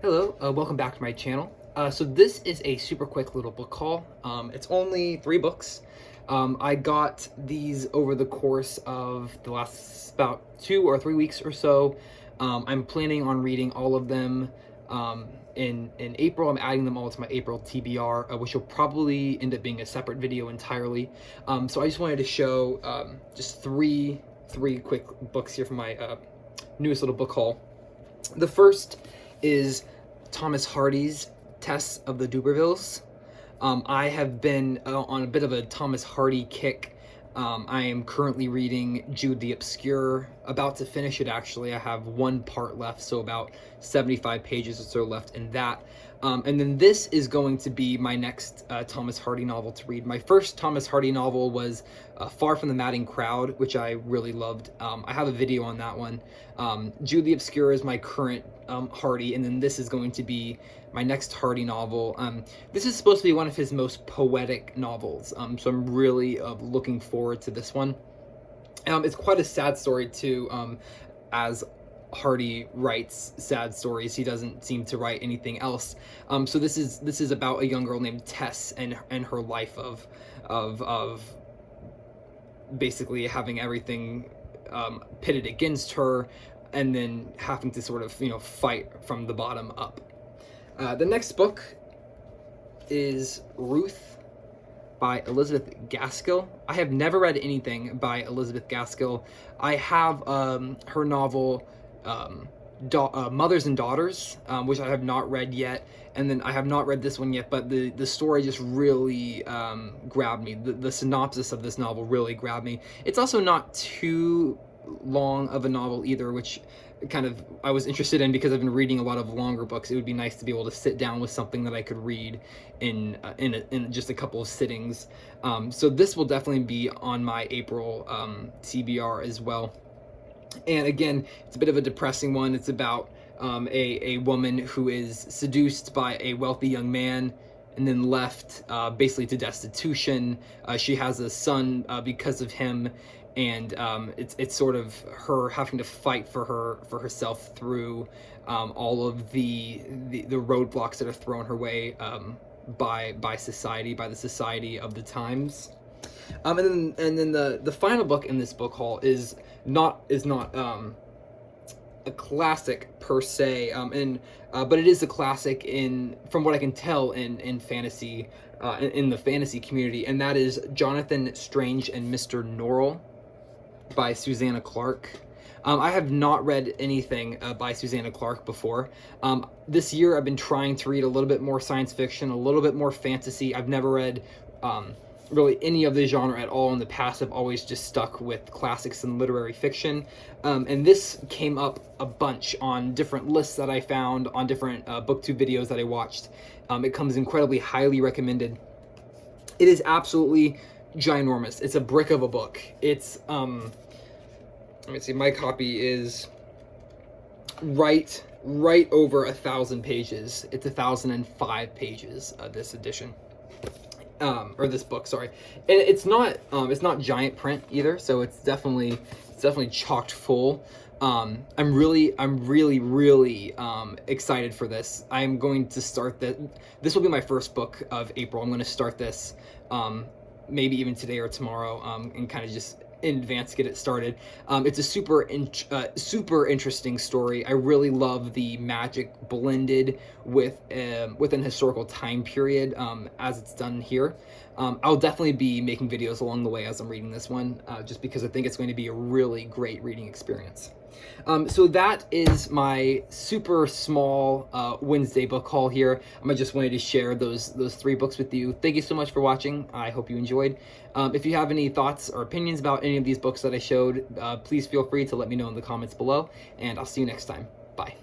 Hello, welcome back to my channel. So this is a super quick little book haul. It's only 3 books. I got these over the course of the last about 2 or 3 weeks or so. I'm planning on reading all of them in April. I'm adding them all to my April TBR, which will probably end up being a separate video entirely. So I just wanted to show just three quick books here from my newest little book haul. The first is Thomas Hardy's Tess of the D'Urbervilles. I have been on a bit of a Thomas Hardy kick. I am currently reading Jude the Obscure, about to finish it actually. I have one part left, so about 75 pages or so left in that. And then this is going to be my next Thomas Hardy novel to read. My first Thomas Hardy novel was Far from the Madding Crowd, which I really loved. I have a video on that one. Jude the Obscure is my current Hardy, and then this is going to be my next Hardy novel. This is supposed to be one of his most poetic novels, so I'm really looking forward to this one. It's quite a sad story too, as Hardy writes sad stories. He doesn't seem to write anything else. So this is about a young girl named Tess and her life of basically having everything pitted against her, and then having to sort of fight from the bottom up. The next book is Ruth by Elizabeth Gaskell. I have never read anything by Elizabeth Gaskell. I have her novel Mothers and Daughters, which I have not read yet, and then I have not read this one yet, but the story just really grabbed me. The synopsis of this novel really grabbed me. It's also not too long of a novel either, which kind of I was interested in because I've been reading a lot of longer books. It would be nice to be able to sit down with something that I could read in just a couple of sittings. So this will definitely be on my April TBR as well. And again, it's a bit of a depressing one. It's about a woman who is seduced by a wealthy young man and then left basically to destitution. She has a son because of him, and it's sort of her having to fight for herself through all of the roadblocks that are thrown her way by society, by the society of the times. And then the final book in this book haul is not a classic per se, but it is a classic from what I can tell in fantasy, in the fantasy community, and that is Jonathan Strange and Mr. Norrell by Susanna Clarke. I have not read anything by Susanna Clarke before. This year I've been trying to read a little bit more science fiction, a little bit more fantasy. I've never read really any of the genre at all in the past. I've always just stuck with classics and literary fiction. And this came up a bunch on different lists that I found, on different booktube videos that I watched. It comes incredibly highly recommended. It is absolutely ginormous. It's a brick of a book. It's let me see, my copy is right over 1,000 pages. It's 1,005 pages, this edition. Or this book, sorry. And it's not giant print either, so it's definitely chocked full. I'm really excited for this. I'm going to start this will be my first book of April. I'm going to start this maybe even today or tomorrow, and kind of just in advance get it started. It's a super interesting story. I really love the magic blended with an historical time period, as it's done here. I'll definitely be making videos along the way as I'm reading this one, just because I think it's going to be a really great reading experience. So that is my super small Wednesday book haul here. I just wanted to share those 3 books with you. Thank you so much for watching. I hope you enjoyed. If you have any thoughts or opinions about any of these books that I showed, please feel free to let me know in the comments below, and I'll see you next time. Bye.